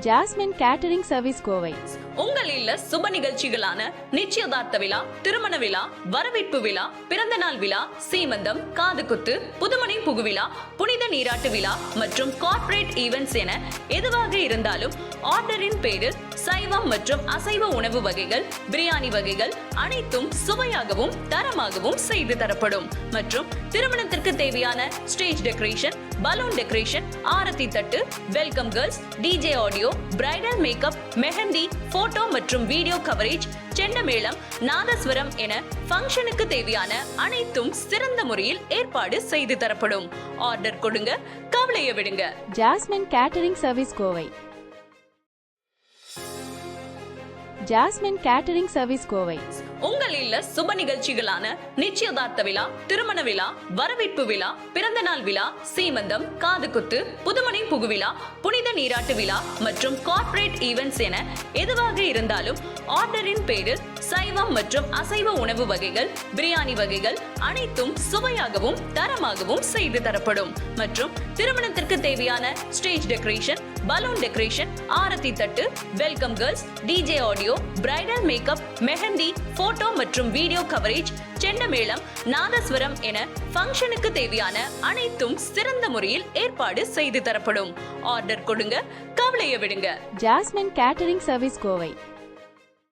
Jasmine catering service Kovai. உங்கள் இல்ல சுப நிகழ்ச்சிகளான நிச்சயதார்த்த விழா, திருமண விழா, வரவேற்பு விழா, பிறந்த நாள் விழா, சீமந்தம், காதுகுத்து, புதுமனை புகுவிழா, புனித நீராட்டு விழா மற்றும் கார்ப்பரேட் ஈவென்ட்ஸ் என எதுவாக இருந்தாலும் ஆர்டரின் பேரில் சைவம் மற்றும் அசைவ உணவு வகைகள், பிரியாணி வகைகள் அனைத்தும் சுவையாகவும் தரமாகவும் செய்து தரப்படும். மற்றும் திருமணத்திற்கு தேவையான ஸ்டேஜ் டெக்கரேஷன், பலூன் டெக்கரேஷன், ஆரத்தி தட்டு, welcome girls, DJ audio, bridal makeup, mehndi, photo மற்றும் வீடியோ கவரேஜ், செண்டமேளம், நாதஸ்வரம் என ஃபங்க்ஷனுக்கு தேவையான அனைத்தும் சிறந்த முறையில் ஏற்பாடு செய்து தரப்படும். ஆர்டர் கொடுங்க, கவலைய விடுங்க. Jasmine catering service Kovai. Jasmine catering service Kovai. உங்கள் இல்ல சுப நிகழ்ச்சிகளான நிச்சயதார்த்த விழா, திருமண விழா, வரவேற்பு விழா, பிறந்த நாள் விழா, சீமந்தம், காதுகுத்து, புதுமனை புகுவிழா, புனித நீராட்டு விழா மற்றும் கார்ப்பரேட் ஈவென்ட்ஸ் என எதுவாக இருந்தாலும் ஆர்டரின் பேரில் சைவம் மற்றும் அசைவ உணவு வகைகள், பிரியாணி வகைகள் அனைத்தும் சுவையாகவும் தரமாகவும் செய்து தரப்படும். மற்றும் திருமணத்திற்கு தேவையான ஸ்டேஜ் டெக்கரேஷன், பலூன் டெக்கரேஷன், ஆரத்தி தட்டு, welcome girls, DJ audio, bridal makeup, mehndi, photo மற்றும் வீடியோ கவரேஜ், செண்டமேளம், நாதஸ்வரம் என ஃபங்க்ஷனுக்கு தேவையான அனைத்தும் சிறந்த முறையில் ஏற்பாடு செய்து தரப்படும். ஆர்டர் கொடுங்க, கவலைய விடுங்க. Jasmine catering service Kovai.